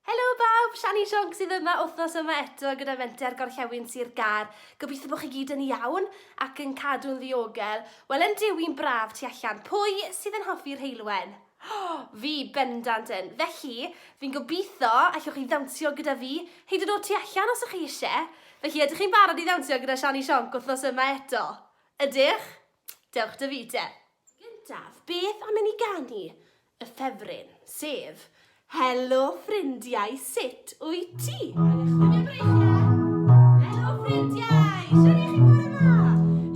Helo bawb, Siani Sionc sydd yma wythnos yma eto gyda menter gorllewin Sir Gar. Gobeithio bod chi gyd yn iawn ac yn cadw'n ddiogel. Wel, yn Dewi'n braf tu allan. Pwy sydd yn hoffi'r heilwen? Fi bendant yn. Felly, fi'n gobeithio allwch chi ddawnsio gyda fi hyd yn oed tu allan os ych chi eisiau. Felly, ydych chi'n barod i ddawnsio gyda Siani Sionc wythnos yma eto? Ydych? Dewch dy fi te. Gyntaf, beth am i ni ganu y ffefryn, sef Helo ffrindiau, sut wyt ti? Helo ffrindiau, siwr i chi bore yma?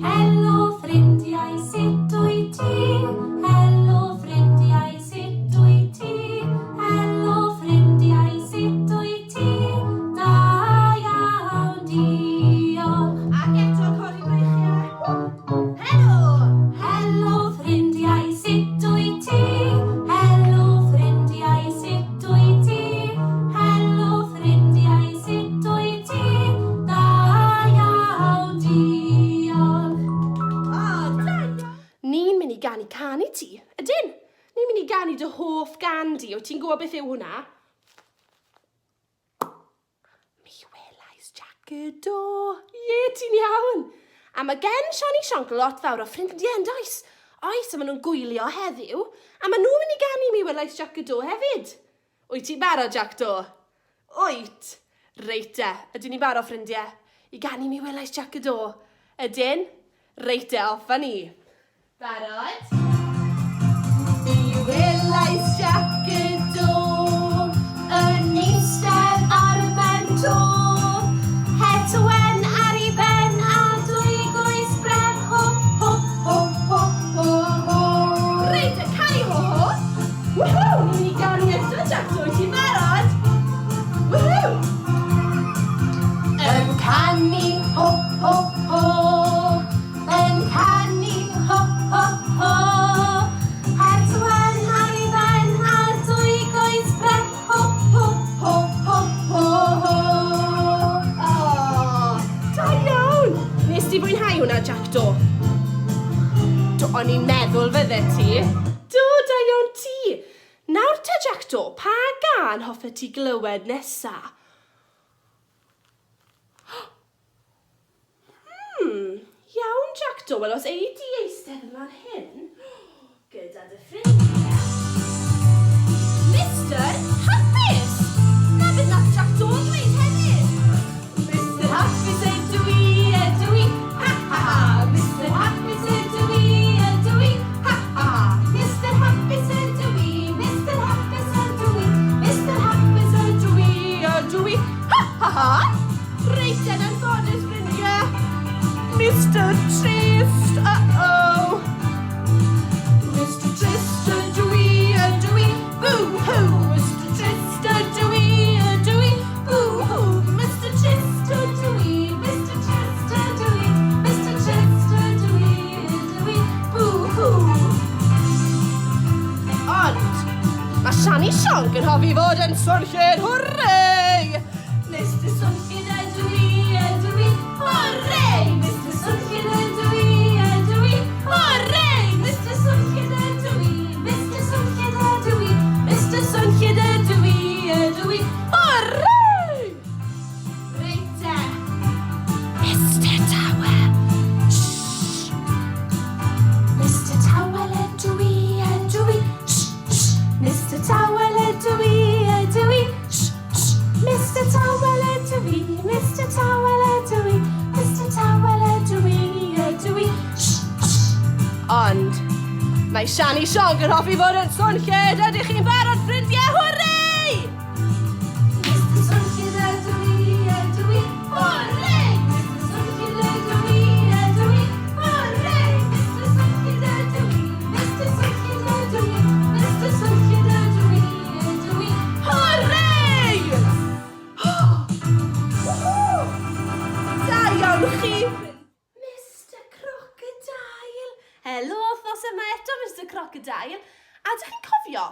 Helo ffrindiau, sut wyt ti? Helo ffrindiau, sut wyt ti? Helo ffrindiau, sut wyt ti? Da iawn, diolch. Ac eto codi breichiau. Helo! Helo ffrindiau, sut wyt ti? Helo ffrindiau, sut wyt ti? Helo ffrindiau, sut wyt ti? Da iawn, diolch. Da iawn. Ni'n mynd i ganu canu ti. Ydyn? Ni'n mynd i ganu dy hoff gan di. Wyt ti'n gwybod beth yw hwnna? Mi welais jacket o. Ie, ti'n iawn. A mae gen Siani Sionc lot fawr o ffrindiau yn does? Oes, a maen nhw'n gwylio heddiw. A maen nhw'n mynd i ganu mi welais jacket o hefyd. Wyt ti'n barod, Jack Do? Wyt. Reit e, ydyn ni'n barod ffrindiau? I ganu mi welais jacket o. Ydyn? Reit e, off a ni. Barod? Mi welais jacket o yn eistedd ar y ben to. Het wen ar ei ben a dwy goes bren. Ho, ho, ho, ho, ho, ho. Reit e, canu ho, ho. Woohoo! Ni'n mynd i ganu eto, Jack Do. Wyt ti'n barod? Woohoo! Yn canu ho, ho, ho. Yn canu ho, ho, ho. Het wen ar ei ben a dwy goes bren. Ho, ho, ho, ho, ho, ho. Da iawn! Nes ti fwynhau hwnna, Jack Do? Do, o'n i'n meddwl fydde ti. Do, da iawn ti. Nawr te, Jack Do, pa gan hoffet ti glywed nesa? Iawn, Jack Do. Wel, os ei di eistedd yma hyn, gyda dy ffrindiau. Mr. Hapus! Na beth nath Jack Do dweud hefyd. Mr. Hapus ydw i, ha ha ha. Mr. Hapus ydw i, ha ha ha. Mr. Hapus ydw i, Mr. Hapus ydw i, Mr. Hapus ydw i, ha ha ha. Reit yn anffodus ffrindiau. Mr. Trist, uh-oh. Mr. Trist ydw i, boo-hoo. Mr. Trist ydw i, boo-hoo. Mr. Trist ydw i, Mr. Trist ydw i, Mr. Trist ydw i, boo-hoo. Ond, mae Siani Sionc yn hoffi fod yn swnllyd, hwrrei! Mr. Swnllyd ydw i, hwrrei! Mr. Swnllyd ydw i, hwrrei! Mr. Swnllyd ydw i, Mr. Swnllyd ydw i, Mr. Swnllyd ydw i, hwrrei! Reit e. Mr. Tawel. Shh. Mr. Tawel ydw i, shh, shh. Mr. Tawel ydw i, shh, shh. Mr. Tawel ydw i, Mr. Tawel ydw i, Mr. Tawel ydw i, shh, shh. Ond, mae Siani Sionc yn hoffi fod yn swnllyd. Ydych chi'n barod, ffrindiau? Hwrrei! Mr. Swnllyd ydw i, hwrrei! Mr. Swnllyd ydw i, hwrrei! Mr. Swnllyd ydw i, Mr. Swnllyd ydw i, Mr. Swnllyd ydw i, hwrrei! Da iawn chi! Mr. Crocodile. Helo, wythnos yma eto, Mr. Crocodile. A dych chi'n cofio,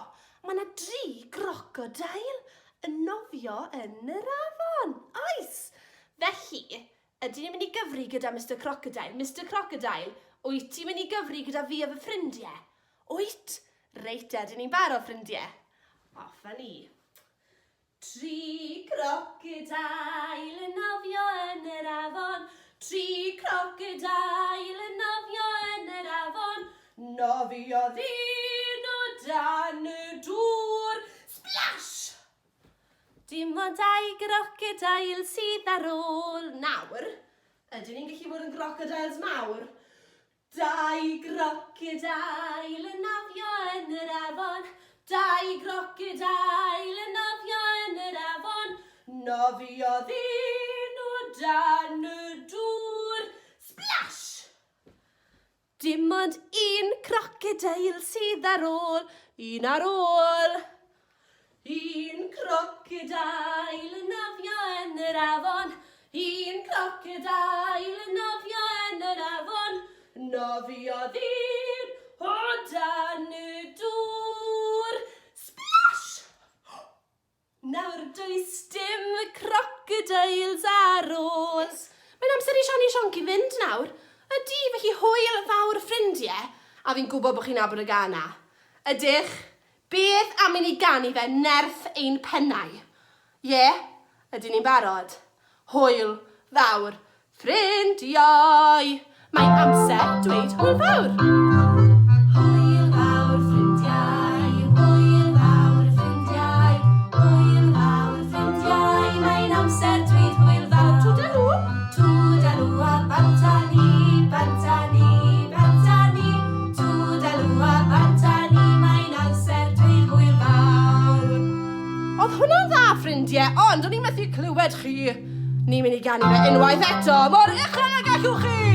mae yna 3 crocodile yn nofio yn yr afon. Oes! Felly, ydyn ni'n mynd i gyfri gyda Mr. Crocodile? Mr. Crocodile, wyt ti'n mynd i gyfri gyda fi a fy ffrindiau? Wyt? Reit, ydyn ni'n barod, ffrindiau? Off a ni. Tri crocodile yn nofio yn yr afon. Tri crocodile yn nofio yn yr afon. Nofiodd un o dan y dŵr. Splash! Dim ond 2 crocodile sydd ar ôl. Nawr, ydyn ni'n gallu bod yn crocodiles mawr? 2 crocodile yn nofio yn yr afon. 2 crocodile yn nofio yn yr afon. Nofiodd un o dan y dŵr. Splash! Dim ond 1 crocodile sydd ar ôl. Un ar ôl. 1 crocodile yn nofio yn yr afon. 1 crocodile yn nofio yn yr afon. Nofiodd un o dan y dŵr. Splash! Nawr does dim crocodiles ar ôl. Mae'n amser I Siani Sionc I fynd nawr. Ydy, felly hwyl fawr ffrindiau, a fi'n gwybod bod chi'n abod y gana. Ydych, beth am I ni ganu fe nerth ein pennau? Ie, ydyn ni'n barod? Hwyl fawr ffrindiau. Mae amser dweud hwyl fawr. Hwyl fawr ffrindiau, hwyl fawr ffrindiau, hwyl fawr ffrindiau. Mae'n amser dweud hwyl fawr. Twdalw. Twdalw a bantani, bantani, bantani. Twdalw a bantani, mae'n amser dweud hwyl fawr. Oedd hwnna'n dda ffrindiau, ond o'n I methu clywed chi. Ni'n mynd I ganu fe unwaith eto, mor uchel y gallwch chi.